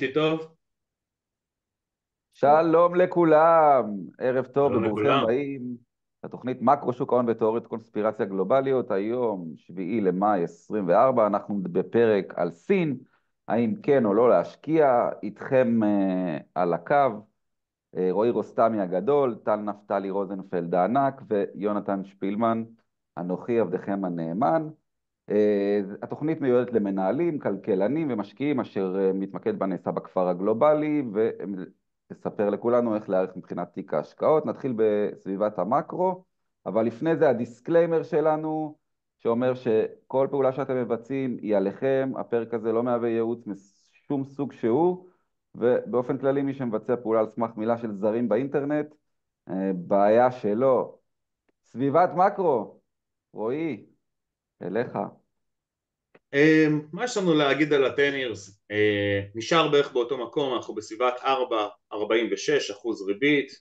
הייתי טוב? שלום לכולם, ערב טוב שלום וברוכים לכולם. הבאים לתוכנית מקרו שוק ההון ותיאוריות קונספירציה גלובליות. היום 7 למאי 24, אנחנו בפרק על סין, האם כן או לא להשקיע. איתכם על הקו רועי רוסטמי הגדול, טל נפתלי רוזנפלד הענק ויונתן שפילמן, אנוכי עבדכם הנאמן. התוכנית מיועדת למנהלים, כלכלנים ומשקיעים אשר מתמקד בנעשה בכפר הגלובלי ותספר לכולנו איך להערך מבחינת תיק ההשקעות. נתחיל בסביבת המקרו, אבל לפני זה הדיסקליימר שלנו שאומר שכל פעולה שאתם מבצעים היא עליכם. הפרק הזה לא מהווה ייעוץ משום סוג שהוא, ובאופן כללי מי שמבצע פעולה על סמך מילה של זרים באינטרנט, בעיה שלו. סביבת מקרו, רועי, אליך. מה יש לנו להגיד על ה-10 years? נשאר בערך באותו מקום, אנחנו בסביבת 4.46% ריבית.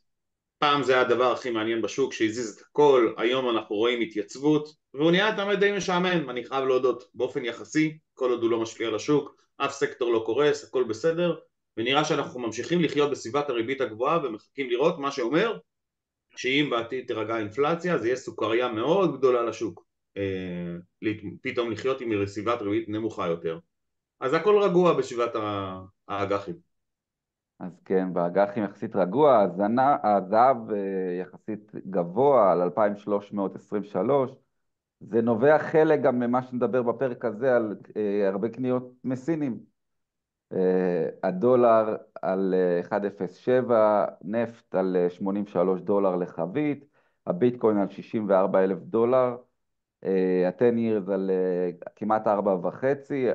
פעם זה היה הדבר הכי מעניין בשוק שהזיז את הכל, היום אנחנו רואים התייצבות, והוא נהיה תמיד די משעמם, אני חייב להודות, באופן יחסי, כל עוד הוא לא משפיע על השוק, אף סקטור לא קורס, הכל בסדר, ונראה שאנחנו ממשיכים לחיות בסביבת הריבית הגבוהה ומחכים לראות, מה שאומר שאם בעתיד תירגע האינפלציה זה יהיה סוכריה מאוד גדולה לשוק, פתאום לחיות עם סביבת ריבית נמוכה יותר. אז הכל רגוע בסביבת האג"חים. אז כן, באג"חים יחסית רגוע, הזהב יחסית גבוה על 2,323. זה נובע חלק גם ממה שנדבר בפרק הזה על הרבה קניות מסינים. הדולר על 1.07, נפט על $83 לחבית, הביטקוין על $64,000, ה-10 years על כמעט 4.5.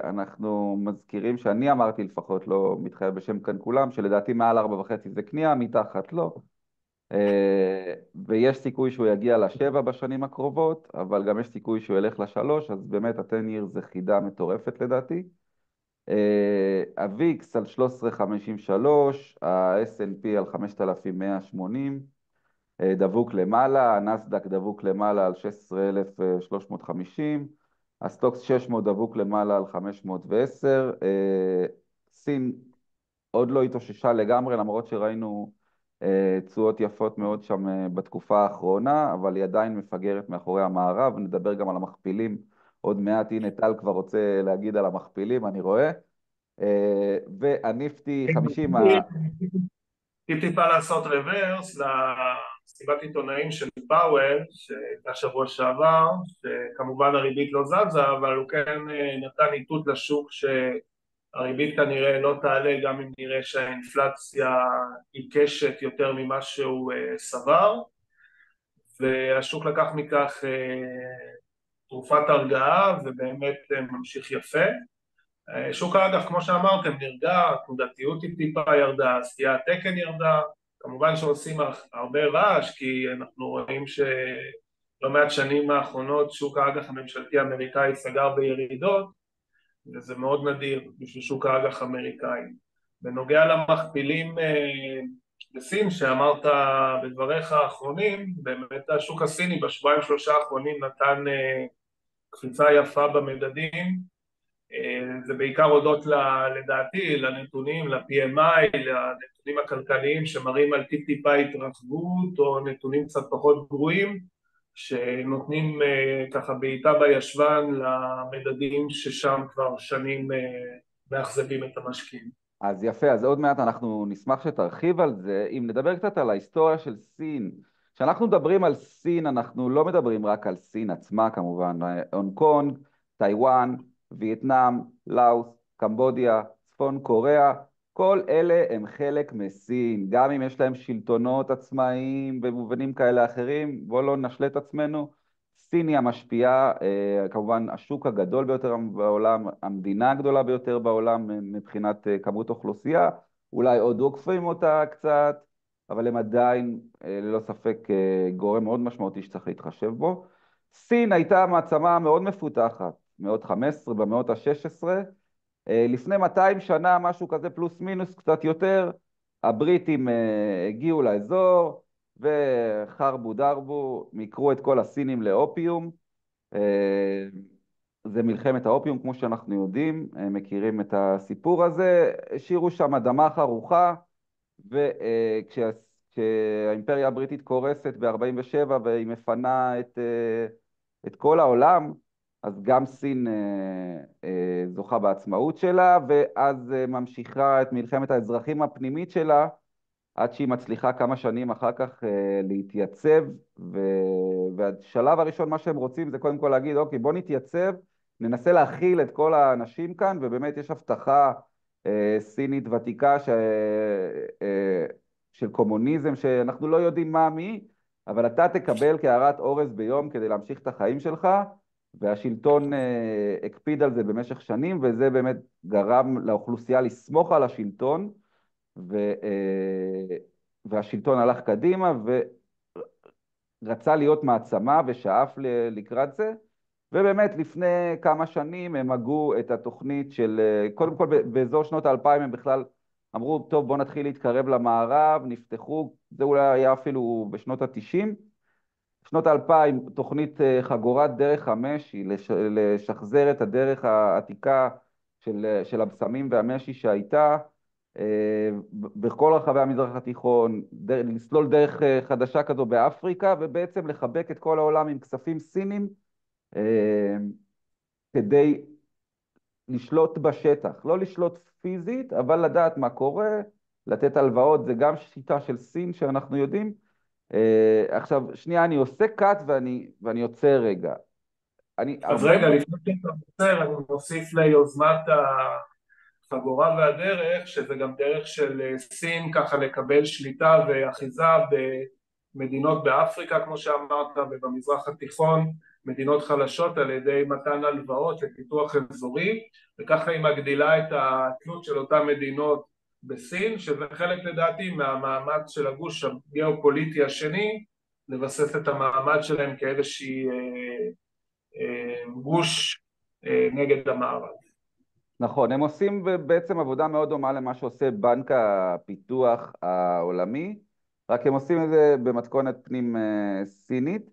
אנחנו מזכירים שאני אמרתי, לפחות לא מתחייב בשם כאן כולם, שלדעתי מעל 4.5 זה קנייה, מתחת לא. ויש סיכוי שהוא יגיע ל7 בשנים הקרובות, אבל גם יש סיכוי שהוא ילך ל3, אז באמת ה-10 years זה חידה מטורפת לדעתי. הוויקס על 13.53, ה-S&P על 5,180, דבוק למעלה, הנסדק דבוק למעלה על 16,350, הסטוקס 600 דבוק למעלה על 510. סין עוד לא התאוששה לגמרי, למרות שראינו תשואות יפות מאוד שם בתקופה האחרונה, אבל היא עדיין מפגרת מאחורי המערב. נדבר גם על המכפילים עוד מעט. הנה טל כבר רוצה להגיד על המכפילים, אני רואה. והניפטי 50. טיפ-טיפה לעשות רוורס לסיבת עיתונאים של פאוול שהייתה שבוע שעבר, שכמובן הריבית לא זזה, אבל הוא כן נתן איתות לשוק שהריבית כנראה לא תעלה גם אם נראה שהאינפלציה עיקשת יותר ממה שהוא סבר, והשוק לקח מכך תרופת הרגעה ובאמת ממשיך יפה. שוק האג"ח, כמו שאמרתם, נרגע, תנודתיות היא טיפה ירדה, סטיית תקן ירדה, כמובן שעושים הרבה רעש, כי אנחנו רואים שלא מעט שנים האחרונות שוק האג"ח הממשלתי האמריקאי סגר בירידות, וזה מאוד נדיר בשביל שוק האג"ח האמריקאי. בנוגע למכפילים בסין, שאמרת בדבריך האחרונים, באמת השוק הסיני בשבועיים שלושה האחרונים נתן קפיצה יפה במדדים. זה בעיקר הודות לדעתי לנתונים, ל-PMI, לנתונים הכלכליים שמראים על טיפה התרחבות או נתונים קצת פחות גרועים, שנותנים ככה בעיטה בישבן למדדים ששם כבר שנים מאכזבים את המשקיעים. אז יפה, אז עוד מעט אנחנו נשמח שתרחיב על זה. אם נדבר קצת על ההיסטוריה של סין, כשאנחנו מדברים על סין, אנחנו לא מדברים רק על סין עצמה כמובן, הונג קונג, טיוואן, וייטנאם, לאוס, קמבודיה, צפון קוריאה, כל אלה הם חלק מסין, גם אם יש להם שלטונות עצמאיים במובנים כאלה אחרים. בואו לא נשלה את עצמנו, סין היא המשפיעה, כמובן השוק הגדול ביותר בעולם, המדינה הגדולה ביותר בעולם מבחינת כמות אוכלוסייה, אולי עוד עוקפים אותה קצת, אבל הם עדיין ללא ספק גורם מאוד משמעותי שצריך להתחשב בו. סין הייתה מעצמה מאוד מפותחת, מאות 15 במאות ה-16, לפני 200 שנה, משהו כזה פלוס מינוס קצת יותר, הבריטים הגיעו לאזור וחרבו דרבו, מיקרו את כל הסינים לאופיום. זה מלחמת האופיום, כמו שאנחנו יודעים, מכירים את הסיפור הזה, השאירו שם אדמה חרוכה, וכשהאימפריה הבריטית קורסת ב-47 והיא מפנה את כל העולם, אז גם סין זוכה בעצמאות שלה, ואז ממשיכה את מלחמת האזרחים הפנימית שלה, עד שהיא מצליחה כמה שנים אחר כך להתייצב, והשלב הראשון מה שהם רוצים זה קודם כל להגיד, אוקיי, בוא נתייצב, ננסה להכיל את כל האנשים כאן, ובאמת יש הבטחה סינית ותיקה של קומוניזם, שאנחנו לא יודעים מה מי, אבל אתה תקבל קערת אורז ביום כדי להמשיך את החיים שלך, והשלטון הקפיד על זה במשך שנים, וזה באמת גרם לאוכלוסייה לסמוך על השלטון, והשלטון הלך קדימה ורצה להיות מעצמה ושאף לקראת זה, ובאמת לפני כמה שנים הם הגו את התוכנית של, קודם כל באזור שנות ה-2000 הם בכלל אמרו, טוב בוא נתחיל להתקרב למערב, נפתחו, זה אולי היה אפילו בשנות ה-90, שנות ה-2000 תוכנית חגורת דרך 5 היא לשחזר את הדרך העתיקה של הבשמים והמשי שהייתה, בכל רחבי המזרח התיכון, לסלול דרך חדשה כזו באפריקה, ובעצם לחבק את כל העולם עם כספים סינים, כדי לשלוט בשטח, לא לשלוט פיזית, אבל לדעת מה קורה, לתת הלוואות, זה גם שיטה של סין שאנחנו יודעים. עכשיו, שנייה, אני עושה קאט ואני יוצא רגע. אז רגע, לפני שאתה עוצר, אני מוסיף ליוזמת החגורה והדרך, שזה גם דרך של סין ככה לקבל שליטה ואחיזה במדינות באפריקה, כמו שאמרת, ובמזרח התיכון, מדינות חלשות על ידי מתן הלוואות לפיתוח אזורי, וככה היא מגדילה את התלות של אותן מדינות בסין, שזה חלק לדעתי מהמאמץ של הגוש הגיאופוליטי השני, לבסס את המעמד שלהם כאיזושהי גוש נגד המערב. נכון, הם עושים בעצם עבודה מאוד דומה למה שעושה בנק הפיתוח העולמי, רק הם עושים את זה במתכונת פנים סינית.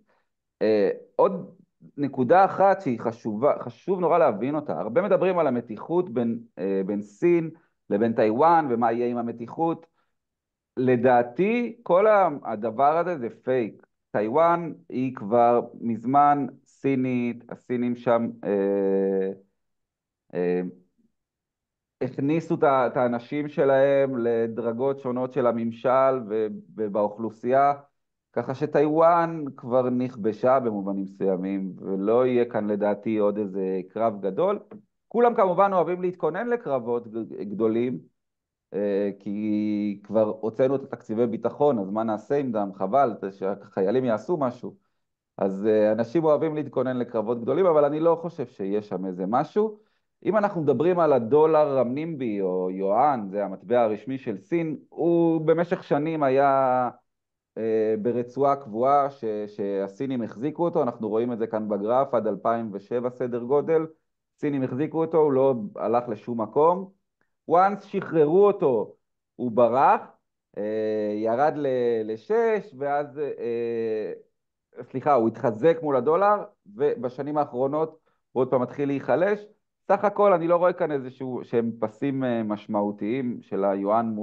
עוד נקודה אחת שהיא חשובה, חשוב נורא להבין אותה, הרבה מדברים על המתיחות בין סין לבין טיואן ומה יהיה עם המתיחות, לדעתי כל הדבר הזה זה פייק, טיואן היא כבר מזמן סינית, הסינים שם הכניסו את האנשים שלהם לדרגות שונות של הממשל ובאוכלוסייה, ככה שטיואן כבר נכבשה במובנים מסוימים, ולא יהיה כאן לדעתי עוד איזה קרב גדול. כולם כמובן אוהבים להתכונן לקרבות גדולים, כי כבר הוצאנו את התקציבי ביטחון, אז מה נעשה עם דם? חבל שהחיילים יעשו משהו. אז אנשים אוהבים להתכונן לקרבות גדולים, אבל אני לא חושב שיש שם איזה משהו. אם אנחנו מדברים על הדולר הנימבי או יואן, זה המטבע הרשמי של סין, הוא במשך שנים היה ברצועה קבועה שהסינים החזיקו אותו, אנחנו רואים את זה כאן בגרף, עד 2007 סדר גודל, סינים החזיקו אותו, הוא לא הלך לשום מקום, once שחררו אותו, הוא ברח, ירד ל-6, ואז, סליחה, הוא התחזק מול הדולר, ובשנים האחרונות הוא עוד פעם מתחיל להיחלש, סך הכל אני לא רואה כאן איזשהו שהם פסים משמעותיים של היואן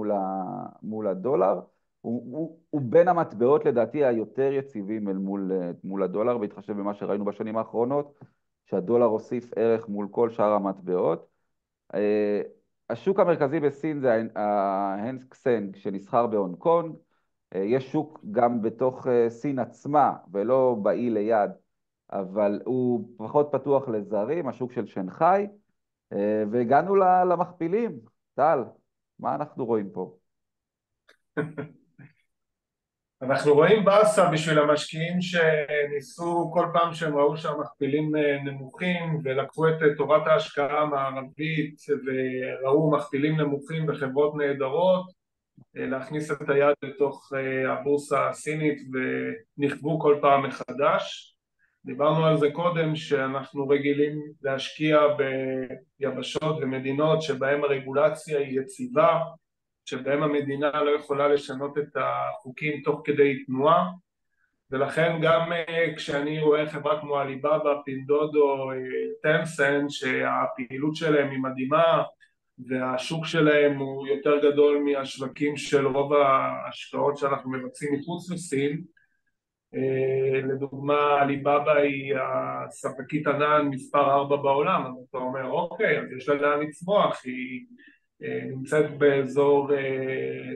מול הדולר, הוא בין המטבעות לדעתי היותר יציבים מול הדולר, בהתחשב במה שראינו בשנים האחרונות, שהדולר הוסיף ערך מול כל שאר המטבעות. השוק המרכזי בסין זה ההנג סנג שנסחר בהונג קונג, יש שוק גם בתוך סין עצמה ולא באי ליד, אבל הוא פחות פתוח לזרים, השוק של שנגחאי, והגענו למכפילים. טל, מה אנחנו רואים פה? אנחנו רואים באסה בשביל המשקיעים שניסו כל פעם שהם ראו שהמכפילים נמוכים ולקחו את תורת ההשקעה המערבית וראו מכפילים נמוכים בחברות נהדרות, להכניס את היד לתוך הבורסה הסינית ונכבו כל פעם מחדש. דיברנו על זה קודם שאנחנו רגילים להשקיע ביבשות ומדינות שבהם הרגולציה היא יציבה, שבהם המדינה לא יכולה לשנות את החוקים תוך כדי תנועה, ולכן גם כשאני רואה חברה כמו עליבאבא, פינדודו, טנסנט, שהפעילות שלהם היא מדהימה, והשוק שלהם הוא יותר גדול מהשווקים של רוב ההשקעות שאנחנו מבצעים מחוץ לסין. לדוגמה, עליבאבא היא הספקית ענן מספר 4 בעולם, אז אתה אומר, אוקיי, אז יש לה לאן לצמוח, היא נמצאת באזור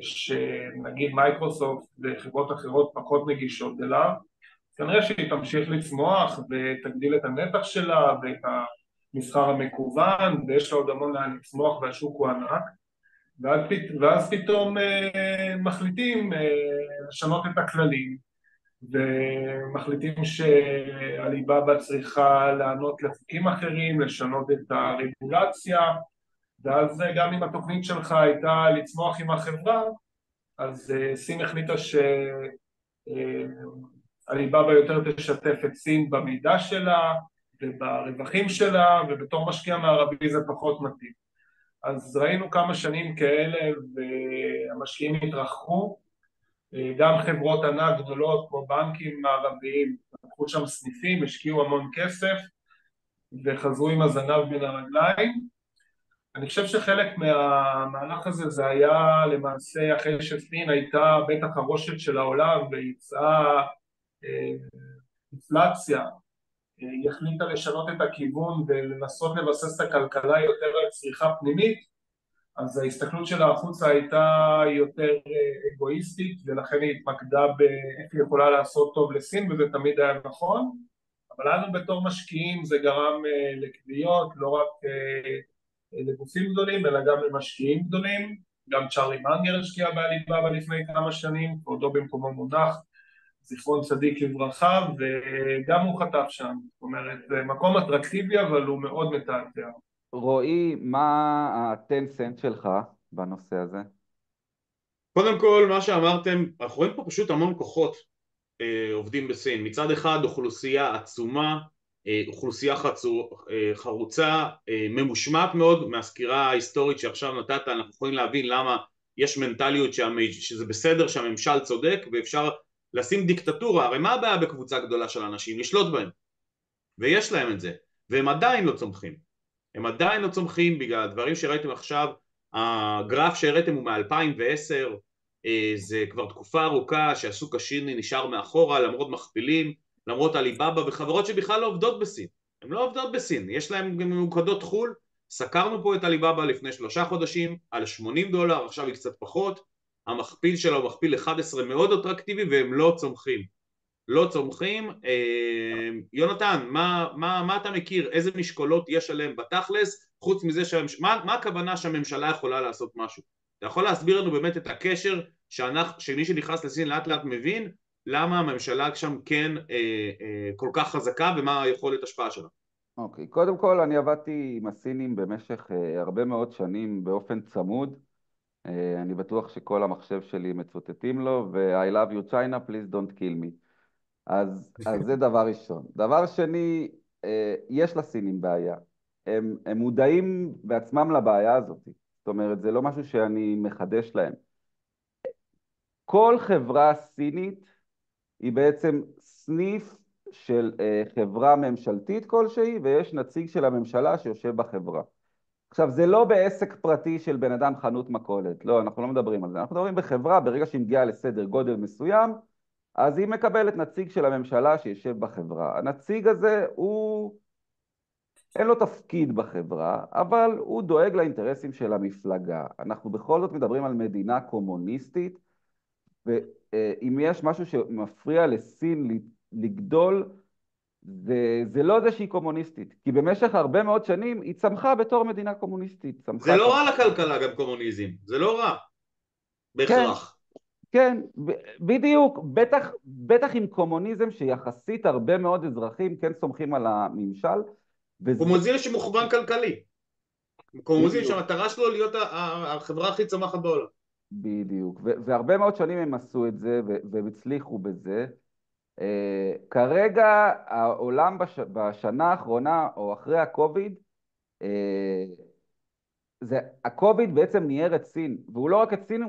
שנגיד מייקרוסופט וחברות אחרות פחות נגישות אליו, כנראה שהיא תמשיך לצמוח ותגדיל את הנתח שלה ואת המסחר המקוון, ויש לה עוד המון לאן לצמוח והשוק הוא ענק, ואז פתאום מחליטים לשנות את הכללים, ומחליטים שעליבאבא צריכה לענות לחוקים אחרים, לשנות את הרגולציה, ואז גם אם התוכנית שלך הייתה לצמוח עם החברה, אז סין החליטה שעליבאבא יותר תשתף את סין במידע שלה וברווחים שלה, ובתור משקיע מערבי זה פחות מתאים. אז ראינו כמה שנים כאלה והמשקיעים התרחקו, גם חברות ענק גדולות כמו בנקים מערביים, לקחו שם סניפים, השקיעו המון כסף וחזרו עם הזנב בין הרגליים. אני חושב שחלק מהמהלך הזה זה היה למעשה אחרי שסין הייתה בית החרושת של העולם ויצאה אינפלציה, היא החליטה לשנות את הכיוון ולנסות לבסס את הכלכלה יותר על צריכה פנימית, אז ההסתכלות שלה החוצה הייתה יותר אגואיסטית, ולכן היא התמקדה באיך היא יכולה לעשות טוב לסין, וזה תמיד היה נכון, אבל לנו בתור משקיעים זה גרם לקביעות, לא רק לגופים גדולים, אלא גם למשקיעים גדולים. גם צ'ארלי מנגר השקיע בעליבאבא לפני כמה שנים, כבודו במקומו מונח, זיכרון צדיק לברכה, וגם הוא חטף שם. זאת אומרת, זה מקום אטרקטיבי, אבל הוא מאוד מתעתע. רועי, מה הטנסנט שלך בנושא הזה? קודם כל, מה שאמרתם, אנחנו רואים פה פשוט המון כוחות עובדים בסין. מצד אחד אוכלוסייה עצומה, אוכלוסייה חרוצה, ממושמעת מאוד. מהסקירה ההיסטורית שעכשיו נתת אנחנו יכולים להבין למה יש מנטליות שזה בסדר שהממשל צודק ואפשר לשים דיקטטורה. הרי מה הבעיה בקבוצה גדולה של אנשים? לשלוט בהם, ויש להם את זה, והם עדיין לא צומחים. הם עדיין לא צומחים בגלל הדברים שראיתם עכשיו. הגרף שהראיתם הוא מ-2010, זה כבר תקופה ארוכה שהסוג השיני נשאר מאחורה למרות מכפילים, למרות עליבאבא וחברות שבכלל לא עובדות בסין. הן לא עובדות בסין, יש להן גם ממוקדות חול. סקרנו פה את עליבאבא לפני 3 חודשים על $80, עכשיו היא קצת פחות. המכפיל שלה הוא מכפיל 11 מאוד אטרקטיבי, והם לא צומחים. לא צומחים. יונתן, מה אתה מכיר? איזה משקולות יש עליהם בתכלס? חוץ מזה, מה הכוונה שהממשלה יכולה לעשות משהו? אתה יכול להסביר לנו באמת את הקשר שמי שנכנס לסין לאט לאט מבין למה הממשלה שם כן כל כך חזקה ומה היכולת השפעה שלה? אוקיי, קודם כל אני עבדתי עם הסינים במשך הרבה מאוד שנים באופן צמוד. אני בטוח שכל המחשב שלי מצוטטים לו, ו-I love you China, please don't kill me. אז זה דבר ראשון. דבר שני, יש לסינים בעיה. הם מודעים בעצמם לבעיה הזאת. זאת אומרת, זה לא משהו שאני מחדש להם. כל חברה סינית היא בעצם סניף של חברה ממשלתית כלשהי, ויש נציג של הממשלה שיושב בחברה. עכשיו, זה לא בעסק פרטי של בן אדם חנות מכולת. לא, אנחנו לא מדברים על זה. אנחנו מדברים בחברה, ברגע שהיא מגיעה לסדר גודל מסוים, אז היא מקבלת נציג של הממשלה שישב בחברה. הנציג הזה אין לו תפקיד בחברה, אבל הוא דואג לאינטרסים של המפלגה. אנחנו בכל זאת מדברים על מדינה קומוניסטית, ואם יש משהו שמפריע לסין לגדול, זה לא זה שהיא קומוניסטית, כי במשך הרבה מאוד שנים היא צמחה בתור מדינה קומוניסטית. זה לא רע לכלכלה גם קומוניזם, זה לא רע בהכרח. כן, בדיוק, בטח עם קומוניזם שיחסית הרבה מאוד אזרחים כן סומכים על הממשל. קומוניזם שמוכוון כלכלי. קומוניזם שהמטרה שלו להיות החברה הכי צומחת בעולם. בדיוק, והרבה מאוד שנים הם עשו את זה והם הצליחו בזה. כרגע העולם בשנה האחרונה או אחרי הקוביד הקוביד בעצם ניער את סין, והוא לא רק את סין,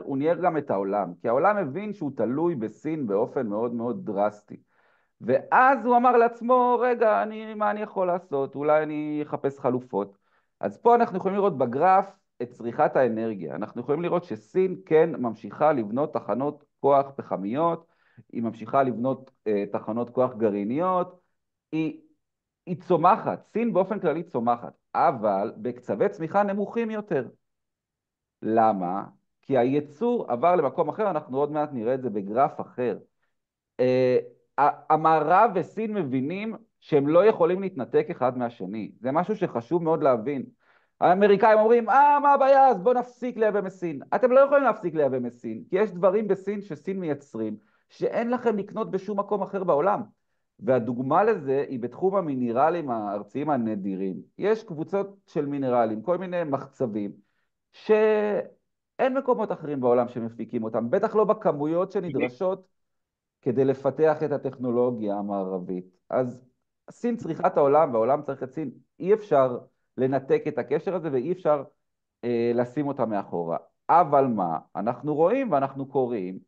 הוא ניער גם את העולם, כי העולם מבין שהוא תלוי בסין באופן מאוד מאוד דרסטי. ואז הוא אמר לעצמו, רגע, מה אני יכול לעשות? אולי אני אחפש חלופות. אז פה אנחנו יכולים לראות בגרף את צריכת האנרגיה. אנחנו יכולים לראות שסין כן ממשיכה לבנות תחנות כוח פחמיות, היא ממשיכה לבנות תחנות כוח גרעיניות, היא, היא צומחת, סין באופן כללי צומחת, אבל בקצבי צמיחה נמוכים יותר. למה? כי הייצור עבר למקום אחר, אנחנו עוד מעט נראה את זה בגרף אחר. המערב וסין מבינים שהם לא יכולים להתנתק אחד מהשני. זה משהו שחשוב מאוד להבין. האמריקאים אומרים, מה הבעיה? אז בוא נפסיק לייבא מסין. אתם לא יכולים להפסיק לייבא מסין, כי יש דברים בסין שסין מייצרים, שאין לכם לקנות בשום מקום אחר בעולם. והדוגמה לזה היא בתחום המינרלים הארציים הנדירים. יש קבוצות של מינרלים, כל מיני מחצבים, שאין מקומות אחרים בעולם שמפיקים אותם, בטח לא בכמויות שנדרשות כדי לפתח את הטכנולוגיה המערבית. אז סין צריכה את העולם, והעולם צריך את סין. אי אפשר לנתק את הקשר הזה, ואי אפשר לשים אותה מאחורה. אבל מה? אנחנו רואים ואנחנו קוראים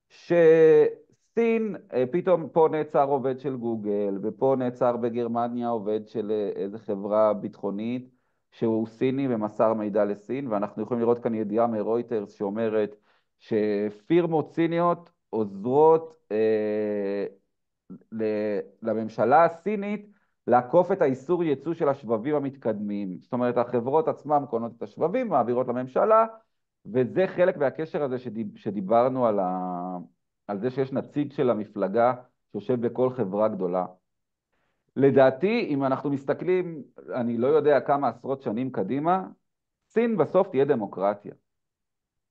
שסין, פתאום פה נעצר עובד של גוגל, ופה נעצר בגרמניה עובד של איזו חברה ביטחונית, שהוא סיני ומסר מידע לסין, ואנחנו יכולים לראות כאן ידיעה מרויטרס שאומרת שפירמות סיניות עוזרות לממשלה הסינית לעקוף את האיסור ייצוא של השבבים המתקדמים. זאת אומרת, החברות עצמם קונות את השבבים, מעבירות לממשלה, וזה חלק מהקשר הזה שדיברנו על זה שיש נציג של המפלגה שיושב בכל חברה גדולה. לדעתי, אם אנחנו מסתכלים, אני לא יודע כמה עשרות שנים קדימה, סין בסוף תהיה דמוקרטיה.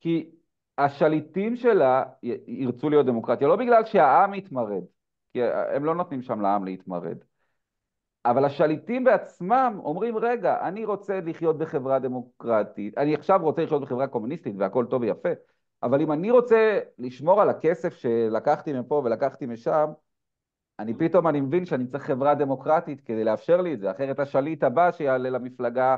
כי השליטים שלה ירצו להיות דמוקרטיה, לא בגלל שהעם יתמרד, כי הם לא נותנים שם לעם להתמרד, אבל השליטים בעצמם אומרים, רגע, אני רוצה לחיות בחברה דמוקרטית, אני עכשיו רוצה לחיות בחברה קומוניסטית והכל טוב ויפה, אבל אם אני רוצה לשמור על הכסף שלקחתי מפה ולקחתי משם, פתאום אני מבין שאני צריך חברה דמוקרטית כדי לאפשר לי את זה, אחרת השליט הבא שיעלה למפלגה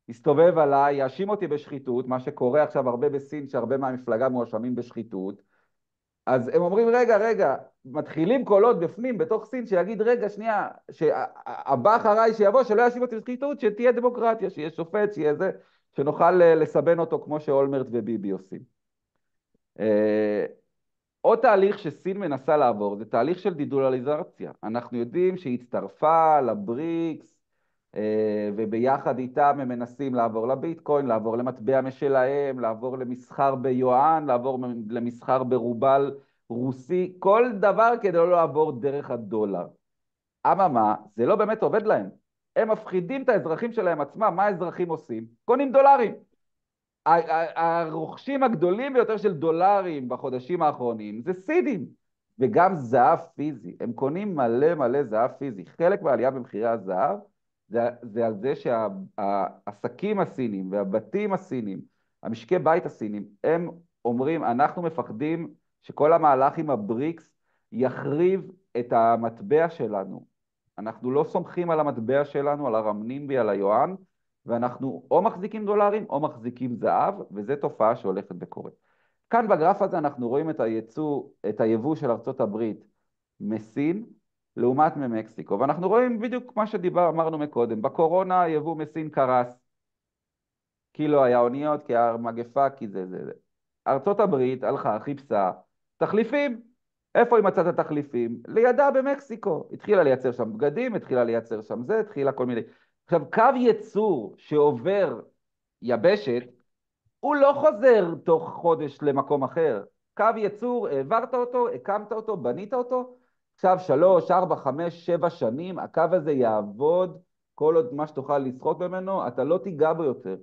יסתובב עליי, יאשים אותי בשחיתות, מה שקורה עכשיו הרבה בסין, שהרבה מהמפלגה מואשמים בשחיתות, אז הם אומרים, רגע, מתחילים קולות בפנים, בתוך סין, שיגיד, רגע, שנייה, שהבא אחריי שיבוא, שלא יאשים אותי בשחיתות, שתהיה דמוקרטיה, שיהיה שופט, שיהיה זה, שנוכל לסבן אותו כמו שאולמרט וביבי עושים. עוד תהליך שסין מנסה לעבור, זה תהליך של דידולריזציה. אנחנו יודעים שהיא הצטרפה לבריקס, וביחד איתם הם מנסים לעבור לביטקוין, לעבור למטבע משלהם, לעבור למסחר ביואן, לעבור למסחר ברובל רוסי, כל דבר כדי לא לעבור דרך הדולר. אממה, זה לא באמת עובד להם. הם מפחידים את האזרחים שלהם עצמם. מה האזרחים עושים? קונים דולרים. הרוכשים הגדולים ביותר של דולרים בחודשים האחרונים זה סינים, וגם זהב פיזי. הם קונים מלא זהב פיזי. חלק מהעלייה במחירי הזהב זה על זה שהעסקים הסינים והבתים הסינים, המשקי בית הסינים, הם אומרים, אנחנו מפחדים שכל המהלך עם הבריקס יחריב את המטבע שלנו. אנחנו לא סומכים על המטבע שלנו, על הרמנינבי, על היואן, ואנחנו או מחזיקים דולרים או מחזיקים זהב, וזו תופעה שהולכת וקורית. כאן בגרף הזה אנחנו רואים את היבוא של ארצות הברית מסין, לעומת ממקסיקו, ואנחנו רואים בדיוק מה אמרנו מקודם, בקורונה היבוא מסין קרס, כי לא היה אוניות, כי היה מגפה, כי זה. ארצות הברית הלכה, חיפשה תחליפים. איפה היא מצאת תחליפים? לידה במקסיקו. התחילה לייצר שם בגדים, התחילה לייצר שם זה, התחילה כל מיני. עכשיו, קו ייצור שעובר יבשת, הוא לא חוזר תוך חודש למקום אחר. קו ייצור, העברת אותו, הקמת אותו, בנית אותו, עכשיו 3, 4, 5, 7 שנים, הקו הזה יעבוד, כל עוד מה שתוכל לסחוט ממנו, אתה לא תיגע בו יותר.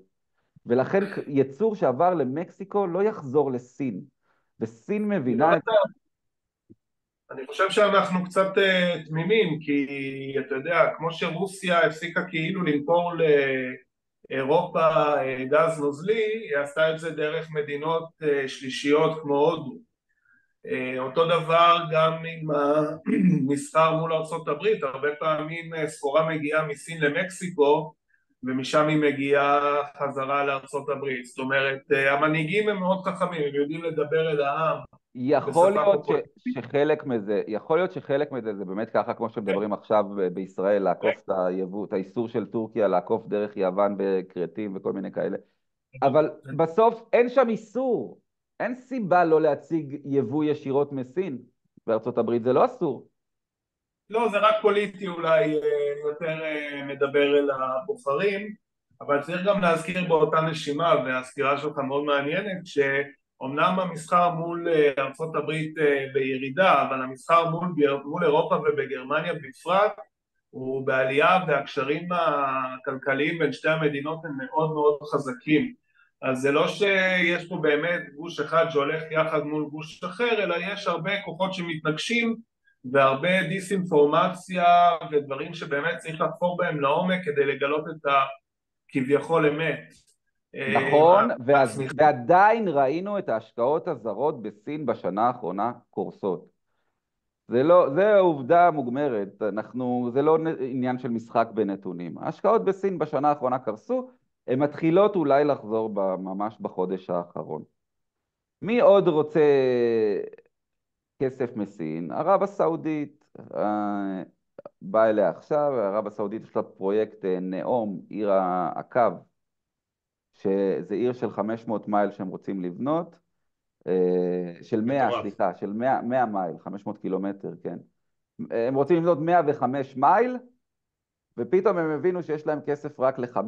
ולכן ייצור שעבר למקסיקו לא יחזור לסין. וסין מבינה את... אני חושב שאנחנו קצת תמימים, כי אתה יודע, כמו שרוסיה הפסיקה כאילו למכור לאירופה גז נוזלי, היא עשתה את זה דרך מדינות שלישיות כמו הודו. אותו דבר גם עם המסחר מול ארצות הברית, הרבה פעמים סחורה מגיעה מסין למקסיקו, ומשם היא מגיעה חזרה לארצות הברית. זאת אומרת, המנהיגים הם מאוד חכמים, הם יודעים לדבר אל העם יכול בשפה להיות פופולרית. שחלק מזה, יכול להיות שחלק מזה זה באמת ככה כמו שמדברים עכשיו בישראל, לעקוף את היבוא, את האיסור של טורקיה, לעקוף דרך יוון בכרתים וכל מיני כאלה. אבל בסוף אין שם איסור, אין סיבה לא להציג יבוא ישירות מסין. בארצות הברית זה לא אסור. לא, זה רק פוליטי אולי, יותר מדבר אל הבוחרים, אבל צריך גם להזכיר באותה נשימה, והסקירה שלך מאוד מעניינת, שאומנם המסחר מול ארצות הברית בירידה, אבל המסחר מול אירופה ובגרמניה בפרט, הוא בעלייה, והקשרים הכלכליים בין שתי המדינות הם מאוד מאוד חזקים. אז זה לא שיש פה באמת גוש אחד שהולך יחד מול גוש אחר, אלא יש הרבה כוחות שמתנגשים, והרבה דיסאינפורמציה ודברים שבאמת צריך לחפור בהם לעומק כדי לגלות את הכביכול אמת. נכון, ועדיין ראינו את ההשקעות הזרות בסין בשנה האחרונה קורסות. זה לא, זה העובדה מוגמרת, זה לא עניין של משחק בנתונים. ההשקעות בסין בשנה האחרונה קרסו, הן מתחילות אולי לחזור ממש בחודש האחרון. מי עוד רוצה כסף מסין? ערב הסעודית באה אליה עכשיו, ערב הסעודית יש לה פרויקט נאום, עיר הקו, שזה עיר של 500 מייל שהם רוצים לבנות, של 100, סליחה, של 100 מייל, 500 קילומטר, כן. הם רוצים לבנות 105 מייל, ופתאום הם הבינו שיש להם כסף רק ל5,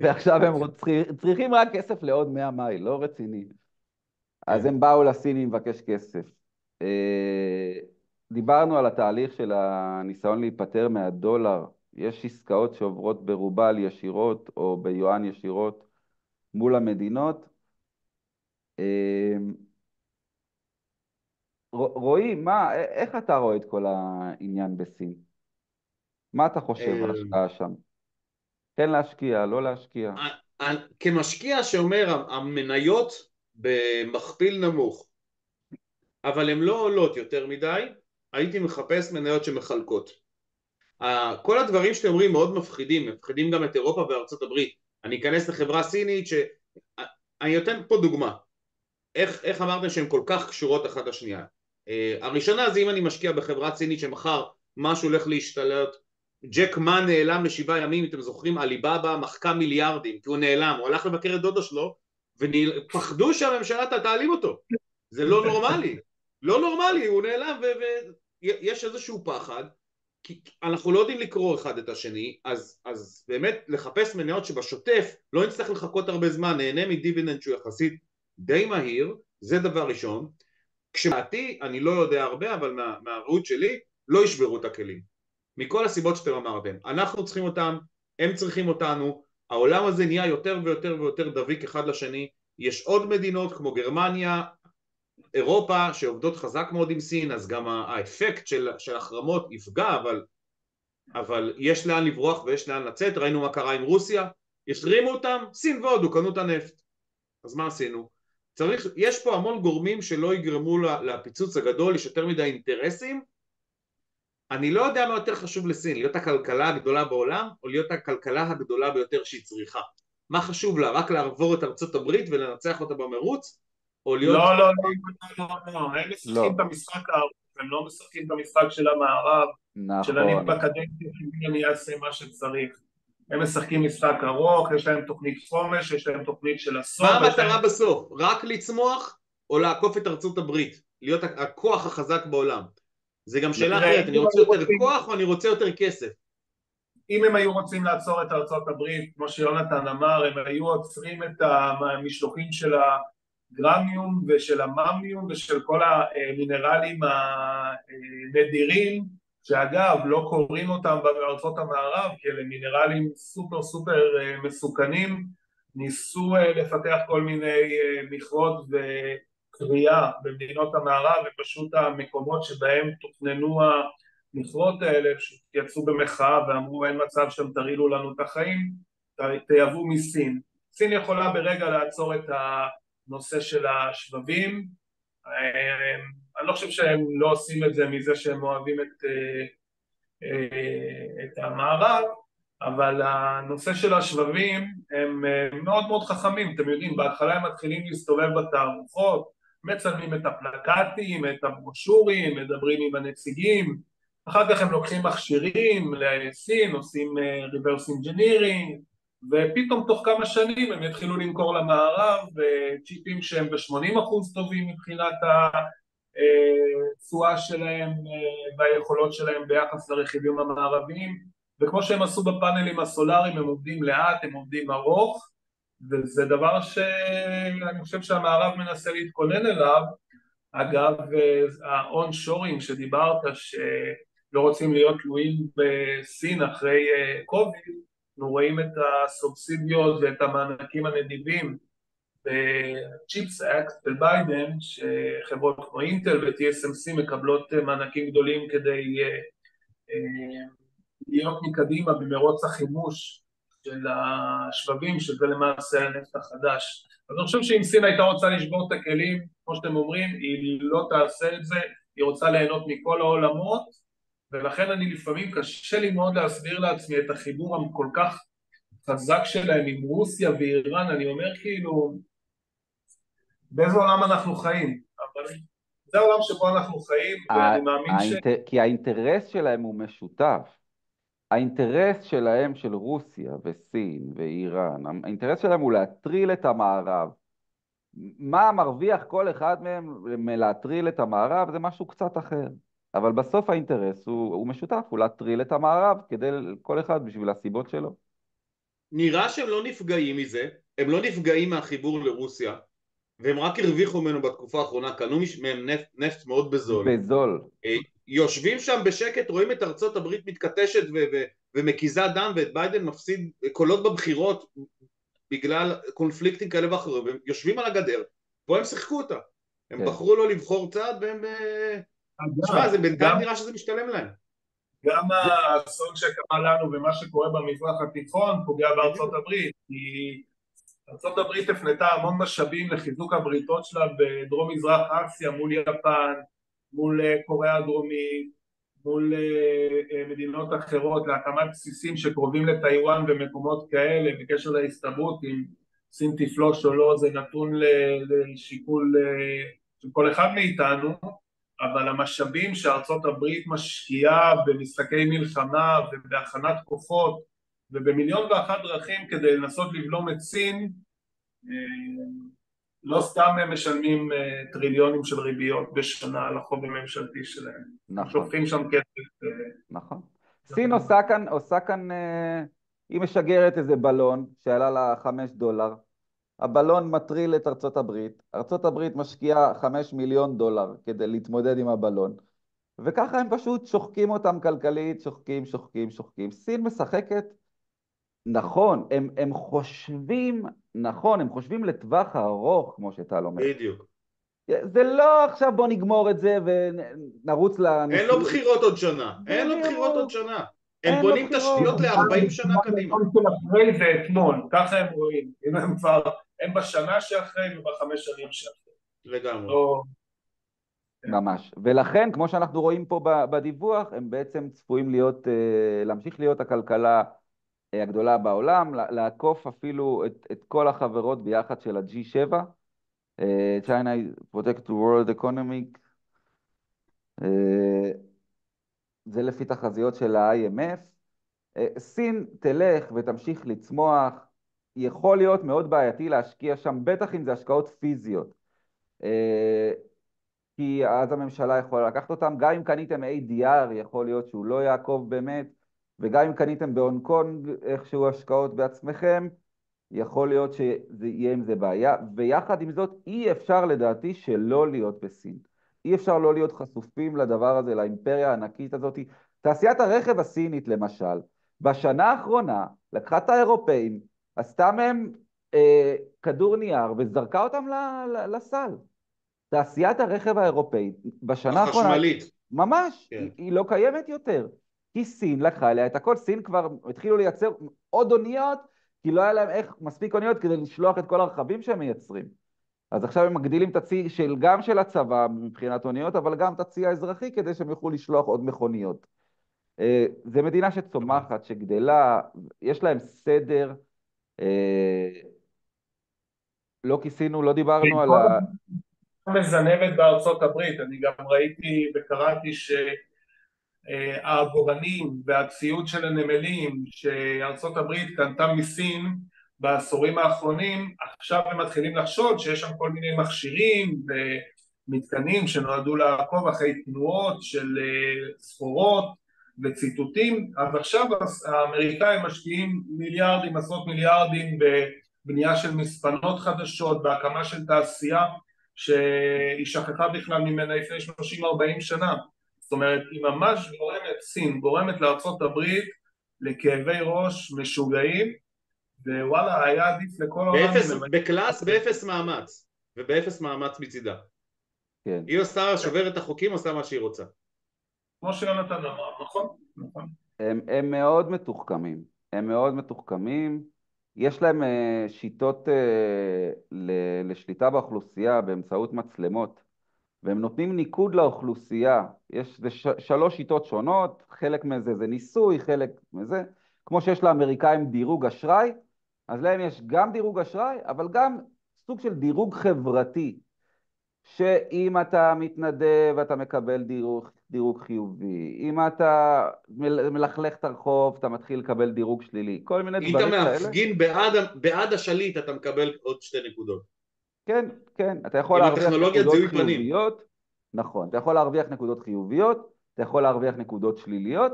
ועכשיו הם צריכים רק כסף לעוד 100 מייל, לא רציני. אז הם באו לסינים לבקש כסף. דיברנו על התהליך של הניסיון להיפטר מהדולר. יש עסקאות שעוברות ברובל ישירות או ביואן ישירות מול המדינות. רועי, איך אתה רואה את כל העניין בסין? מה אתה חושב על השקעה שם? כן להשקיע, לא להשקיע? כמשקיע שאומר המניות במכפיל נמוך, אבל הן לא עולות יותר מדי, הייתי מחפש מניות שמחלקות. כל הדברים שאתם אומרים מאוד מפחידים גם את אירופה וארצות הברית. אני אכנס לחברה סינית אני אתן פה דוגמה. איך אמרתם שהן כל כך קשורות אחת לשנייה? הראשונה זה אם אני משקיע בחברה סינית שמחר משהו הולך להשתלט, ג'ק מה נעלם ל7 ימים, אתם זוכרים, עליבאבא מחקה מיליארדים, כי הוא נעלם, הוא הלך לבקר את דודו שלו, ופחדו שהממשלה תעלים אותו. זה לא נורמלי, לא נורמלי, הוא נעלם, ויש איזשהו פחד, כי אנחנו לא יודעים לקרוא אחד את השני, אז באמת לחפש מניות שבשוטף לא נצטרך לחכות הרבה זמן, נהנה מדיבידנד שהוא יחסית די מהיר, זה דבר ראשון. כשמעתי, אני לא יודע הרבה, אבל מהראות שלי, לא ישברו את הכלים. מכל הסיבות שאתם אמרתם. אנחנו צריכים אותם, הם צריכים אותנו, העולם הזה נהיה יותר ויותר ויותר דביק אחד לשני, יש עוד מדינות כמו גרמניה, אירופה, שעובדות חזק מאוד עם סין, אז גם האפקט של החרמות יפגע, אבל יש לאן לברוח ויש לאן לצאת. ראינו מה קרה עם רוסיה, ישרימו אותם, סין והודו קנו את הנפט. אז מה עשינו? יש פה המון גורמים שלא יגרמו לפיצוץ הגדול, יש יותר מדי אינטרסים. אני לא יודע מה יותר חשוב לסין, להיות הכלכלה הגדולה בעולם, או להיות הכלכלה הגדולה ביותר שהיא צריכה. מה חשוב לה? רק לעבור את ארצות הברית ולנצח אותה במרוץ? או להיות... לא, הם משחקים את המשחק הארוך, הם לא משחקים את המשחק של המערב, של אני בקדנציה אני אעשה מה שצריך. הם משחקים משחק ארוך, יש להם תוכנית חומש, יש להם תוכנית של עשור. מה המטרה בסוף? רק לצמוח או לעקוף את ארצות הברית? להיות הכוח החזק בעולם? זה גם שאלה אחרת, אני רוצה יותר כוח או אני רוצה יותר כסף? אם הם היו רוצים לעצור את ארצות הברית, כמו שיונתן אמר, הם היו עוצרים את המשלוחים של הגרמיום ושל הממניום ושל כל המינרלים הנדירים, שאגב לא קוראים אותם בארצות המערב, כי אלה מינרלים סופר סופר מסוכנים. ניסו לפתח כל מיני מכרות וקריאה במדינות המערב, ופשוט המקומות שבהם תוכננו המכרות האלה יצאו במחאה ואמרו אין מצב שאתם תרעילו לנו את החיים, תייבאו מסין. סין יכולה ברגע לעצור את הנושא של השבבים. אני לא חושב שהם לא עושים את זה מזה שהם אוהבים את המערב, אבל הנושא של השבבים הם מאוד מאוד חכמים, אתם יודעים, בהתחלה הם מתחילים להסתובב בתערוכות, מצלמים את הפלקטים, את הברושורים, מדברים עם הנציגים, אחר כך הם לוקחים מכשירים לסין, עושים reverse engineering, ופתאום תוך כמה שנים הם יתחילו למכור למערב צ'יפים שהם ב-80% טובים מבחינת התשואה שלהם והיכולות שלהם ביחס לרכיבים המערביים, וכמו שהם עשו בפאנלים הסולאריים, הם עובדים לאט, הם עובדים ארוך, וזה דבר שאני חושב שהמערב מנסה להתכונן אליו. אגב, ה-on-shoring שדיברת, שלא רוצים להיות תלויים בסין אחרי קוביד, אנחנו רואים את הסובסידיות ואת המענקים הנדיבים בצ'יפס אקט בביידן, שחברות כמו אינטל ו-TSMC מקבלות מענקים גדולים כדי להיות מקדימה במרוץ החימוש של השבבים, שזה למעשה הנפט החדש. אז אני חושב שאם סין הייתה רוצה לשבור את הכלים, כמו שאתם אומרים, היא לא תעשה את זה, היא רוצה ליהנות מכל העולמות, ולכן אני לפעמים קשה לי מאוד להסביר לעצמי את החיבור הכל כך חזק שלהם עם רוסיה ואיראן. אני אומר כאילו, באיזה עולם אנחנו חיים? אבל זה העולם שבו אנחנו חיים, ואני מאמין כי האינטרס שלהם הוא משותף. האינטרס שלהם, של רוסיה וסין ואיראן, האינטרס שלהם הוא להטריל את המערב. מה מרוויח כל אחד מהם מלהטריל את המערב זה משהו קצת אחר. אבל בסוף האינטרס הוא משותף, הוא להטריל את המערב, כדי כל אחד בשביל הסיבות שלו. נראה שהם לא נפגעים מזה, הם לא נפגעים מהחיבור לרוסיה, והם רק הרוויחו ממנו בתקופה האחרונה, קנו מהם נפט מאוד בזול. בזול. יושבים שם בשקט, רואים את ארצות הברית מתכתשת ומקיזה דם, ואת ביידן מפסיד קולות בבחירות בגלל קונפליקטים כאלה ואחרים, והם יושבים על הגדר, פה הם שיחקו אותה. הם בחרו לו לבחור צעד, והם... תשמע, זה בינתיים נראה שזה משתלם להם. גם האסון שקרה לנו ומה שקורה במזרח התיכון פוגע בארצות הברית, כי ארצות הברית הפנתה המון משאבים לחיזוק הבריתות שלה בדרום מזרח אסיה, מול יפן, מול קוריאה הדרומית, מול מדינות אחרות, להקמת בסיסים שקרובים לטיואן ומקומות כאלה. בקשר להסתברות, אם סין תפלוש או לא, זה נתון לשיקול של כל אחד מאיתנו, אבל המשאבים שארצות הברית משקיעה במשחקי מלחמה ובהכנת כוחות ובמיליון ואחת דרכים כדי לנסות לבלום את סין, לא סתם הם משלמים טריליונים של ריביות בשנה על החוב הממשלתי שלהם. נכון. שופכים שם כסף. נכון. סין עושה כאן, היא משגרת איזה בלון שעלה לה $5. הבלון מטריל את ארצות הברית, ארצות הברית משקיעה $5 מיליון כדי להתמודד עם הבלון, וככה הם פשוט שוחקים אותם כלכלית, שוחקים. סין משחקת, נכון, הם חושבים, נכון, הם חושבים לטווח הארוך, כמו שאתה אומר. בדיוק. זה לא עכשיו בוא נגמור את זה ונרוץ לנושאים. אין לו בחירות עוד שנה, אין לו בחירות עוד שנה. הם בונים תשתיות ל-40 שנה קדימה. של זה אתמול, ככה הם רואים. הם בשנה שאחרי וב5 שנים שאחרי. לגמרי. ממש. ולכן, כמו שאנחנו רואים פה בדיווח, הם בעצם צפויים להמשיך להיות הכלכלה הגדולה בעולם, לעקוף אפילו את כל החברות ביחד של ה-G7, China Protect the World Economic, זה לפי תחזיות של ה-IMF. סין תלך ותמשיך לצמוח, יכול להיות מאוד בעייתי להשקיע שם, בטח אם זה השקעות פיזיות, כי אז הממשלה יכולה לקחת אותם. גם אם קניתם ADR יכול להיות שהוא לא יעקוב באמת, וגם אם קניתם בהונג קונג איכשהו השקעות בעצמכם, יכול להיות שזה יהיה עם זה בעיה. ויחד עם זאת אי אפשר לדעתי שלא להיות בסין, אי אפשר לא להיות חשופים לדבר הזה, לאימפריה הענקית הזאת. תעשיית הרכב הסינית למשל, בשנה האחרונה לקחה את האירופאים, עשתה מהם כדור נייר וזרקה אותם לסל. תעשיית הרכב האירופאית בשנה האחרונה, החשמלית. ממש, כן. היא לא קיימת יותר, כי סין לקחה אליה את הכל. סין כבר התחילו לייצר עוד אוניות, כי לא היה להם מספיק אוניות כדי לשלוח את כל הרכבים שהם מייצרים. אז עכשיו הם מגדילים את הצי גם של הצבא מבחינת אוניות, אבל גם את הצי האזרחי כדי שהם יוכלו לשלוח עוד מכוניות. זה מדינה שצומחת, שגדלה, יש להם סדר, לא כיסינו, לא דיברנו על ה... מזנבת בארצות הברית, אני גם ראיתי וקראתי שהעגורנים והציוד של הנמלים שארצות הברית קנתה מסין בעשורים האחרונים, עכשיו הם מתחילים לחשוד שיש שם כל מיני מכשירים ומתקנים שנועדו לעקוב אחרי תנועות של סחורות וציטוטים, אבל עכשיו האמריקאים משקיעים מיליארדים, עשרות מיליארדים בבנייה של מספנות חדשות, בהקמה של תעשייה שהיא שכחה בכלל ממנה לפני 30-40 שנה. זאת אומרת, היא ממש גורמת, סין גורמת לארצות הברית לכאבי ראש משוגעים, ווואלה, היה עדיף לכל העולם. בקלאס, באפס מאמץ, ובאפס מאמץ מצידה. כן. היא עושה, שוברת את החוקים, עושה מה שהיא רוצה. כמו שיונתן אמר, נכון? נכון. הם מאוד מתוחכמים, הם מאוד מתוחכמים, יש להם שיטות לשליטה באוכלוסייה באמצעות מצלמות, והם נותנים ניקוד לאוכלוסייה, יש 3 שיטות שונות, חלק מזה זה ניסוי, חלק מזה, כמו שיש לאמריקאים דירוג אשראי, אז להם יש גם דירוג אשראי, אבל גם סוג של דירוג חברתי, שאם אתה מתנדב אתה מקבל דירוג חיובי, אם אתה מלכלך את הרחוב אתה מתחיל לקבל דירוג שלילי, כל מיני דברים כאלה. אם אתה מפגין בעד השליט אתה מקבל עוד 2 נקודות. כן, כן, אתה יכול להרוויח נקודות חיוביות. נכון, אתה יכול להרוויח נקודות חיוביות, אתה יכול להרוויח נקודות שליליות,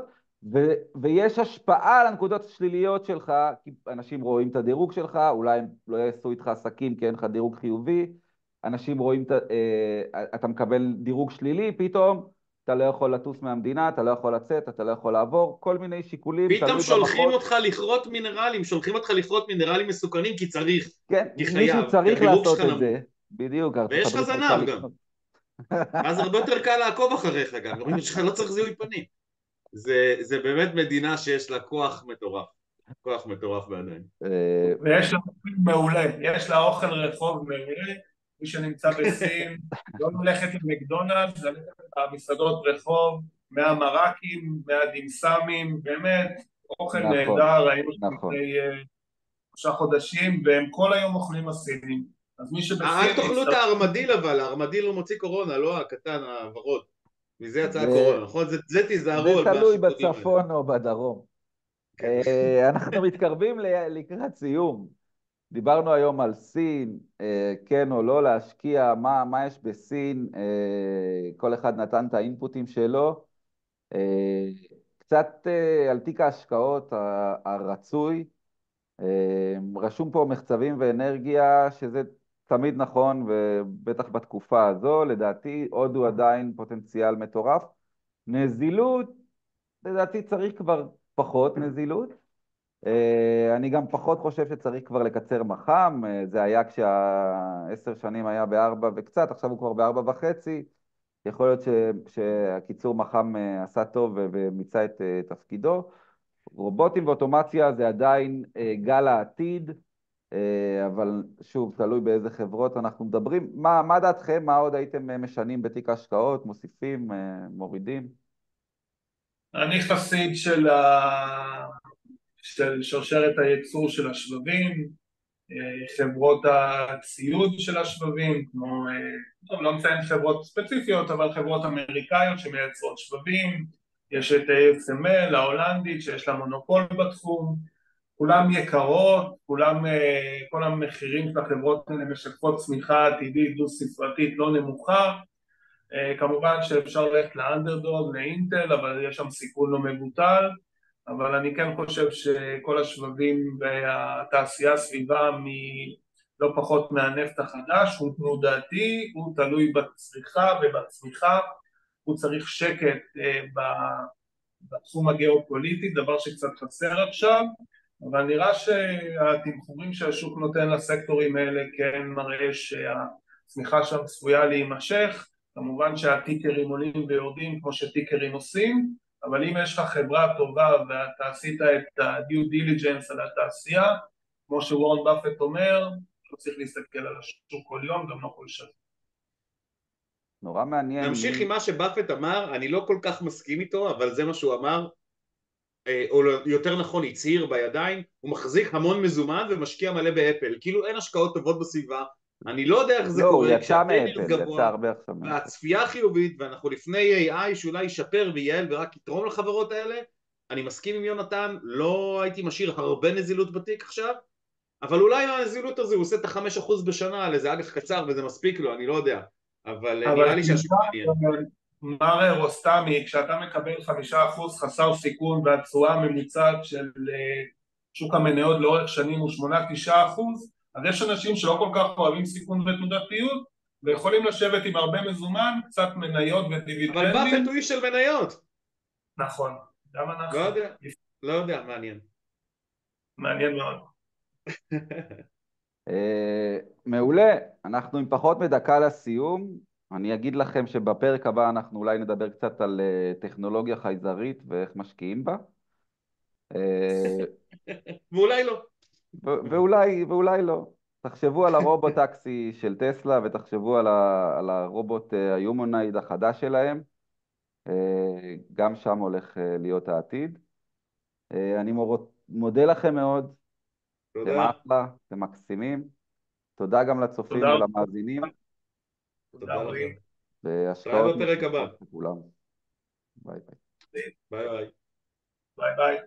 ויש השפעה על הנקודות השליליות שלך, כי אנשים רואים את הדירוג שלך, אולי הם לא יעשו איתך עסקים כי אין לך דירוג חיובי, אנשים רואים, אתה מקבל דירוג שלילי, פתאום אתה לא יכול לטוס מהמדינה, אתה לא יכול לצאת, אתה לא יכול לעבור, כל מיני שיקולים. פתאום שולחים אותך לכרות מינרלים, שולחים אותך לכרות מינרלים מסוכנים כי צריך. כן, מישהו צריך לעשות את זה. בדיוק. ויש לך זנב גם. אז הרבה יותר קל לעקוב אחריך גם, אומרים שלך לא צריך זיהוי פנים. זה באמת מדינה שיש לה כוח מטורף. כוח מטורף בעדיין. ויש לה אוכל מעולה, יש לה אוכל רחוב מעולה, מי שנמצא בסין, לא ללכת למקדונלדס, ללכת למסעדות רחוב, מהמרקים, מהדימסמים, באמת, אוכל נהדר, ראינו לפני 3 חודשים, והם כל היום אוכלים הסינים. אז מי שבסין... אל תאכלו את הארמדיל אבל, הארמדיל הוא מוציא קורונה, לא הקטן, הוורוד. מזה יצא הקורונה, נכון? זה תיזהרו. זה תלוי בצפון או בדרום. אנחנו מתקרבים לקראת סיום. דיברנו היום על סין, כן או לא להשקיע, מה יש בסין, כל אחד נתן את האינפוטים שלו. קצת על תיק ההשקעות הרצוי, רשום פה מחצבים ואנרגיה, שזה תמיד נכון, ובטח בתקופה הזו, לדעתי עוד הוא עדיין פוטנציאל מטורף. נזילות, לדעתי צריך כבר פחות נזילות. אני גם פחות חושב שצריך כבר לקצר מח"מ, זה היה כשה10 שנים היה ב4 וקצת, עכשיו הוא כבר ב4.5, יכול להיות שהקיצור מח"מ עשה טוב ומיצה את תפקידו. רובוטים ואוטומציה זה עדיין גל העתיד, אבל שוב, תלוי באיזה חברות אנחנו מדברים. מה דעתכם? מה עוד הייתם משנים בתיק ההשקעות, מוסיפים, מורידים? אני חסיד של שרשרת הייצור של השבבים, חברות הציוד של השבבים, כמו, לא מציין חברות ספציפיות, אבל חברות אמריקאיות שמייצרות שבבים, יש את ASML, ההולנדית, שיש לה מונופול בתחום, כולם יקרות, כל המחירים של החברות האלה משקפות צמיחה עתידית דו-ספרתית לא נמוכה, כמובן שאפשר ללכת לאנדרדוג, לאינטל, אבל יש שם סיכון לא מבוטל, אבל אני כן חושב שכל השבבים והתעשייה סביבם היא לא פחות מהנפט החדש, הוא תנודתי, הוא תלוי בצריכה ובצמיחה, הוא צריך שקט בתחום הגיאופוליטי, דבר שקצת חסר עכשיו, אבל נראה שהתמחורים שהשוק נותן לסקטורים האלה כן מראה שהצמיחה שם צפויה להימשך, כמובן שהטיקרים עולים ויורדים כמו שטיקרים עושים, אבל אם יש לך חברה טובה ואתה עשית את ה-due diligence על התעשייה, כמו שוורן באפט אומר, לא צריך להסתכל על השוק כל יום, גם לא כל שנה. נורא מעניין. נמשיך עם מה שבאפט אמר, אני לא כל כך מסכים איתו, אבל זה מה שהוא אמר, או יותר נכון הצהיר בידיים, הוא מחזיק המון מזומן ומשקיע מלא באפל, כאילו אין השקעות טובות בסביבה, אני לא יודע איך זה לא, הוא קורה יצא כשהטניוס מאפל, יצא גבוה הרבה עכשיו מאפל. והצפייה חיובית ואנחנו לפני AI שאולי ישפר וייעל ורק יתרום לחברות האלה. אני מסכים עם יונתן, לא הייתי משאיר הרבה נזילות בתיק עכשיו, אבל אולי מהנזילות הזה הוא עושה את ה5% בשנה על איזה אג"ח קצר וזה מספיק לו, אני לא יודע, אבל נראה אבל לי שהשוק מעניין. מר רוסטמי, כשאתה מקבל 5% חסר סיכון והתשואה הממוצעת של שוק המניות לאורך שנים הוא 8-9%, אז יש אנשים שלא כל כך אוהבים סיכון ותנודתיות ויכולים לשבת עם הרבה מזומן, קצת מניות אבל באפט ודיבידנדים. הוא איש של מניות. נכון, גם לא אנחנו. יודע, לא יודע, מעניין. מעניין מאוד. מעולה, אנחנו עם פחות מדקה לסיום. אני אגיד לכם שבפרק הבא אנחנו אולי נדבר קצת על טכנולוגיה חייזרית ואיך משקיעים בה. אה, ואולי לא. ואולי לא. תחשבו על הרובוט טקסי של טסלה ותחשבו על הרובוט היומונייד החדש שלהם. גם שם הולך להיות העתיד. אני מודה לכם מאוד, אתם תודה. אחלה, אתם מקסימים. תודה גם לצופים תודה רבה. ולמאזינים, תודה תודה לכם. רבה. נתראה והשקעות בפרק הבא. מצליחות לכולם. ביי ביי. ביי ביי. ביי ביי.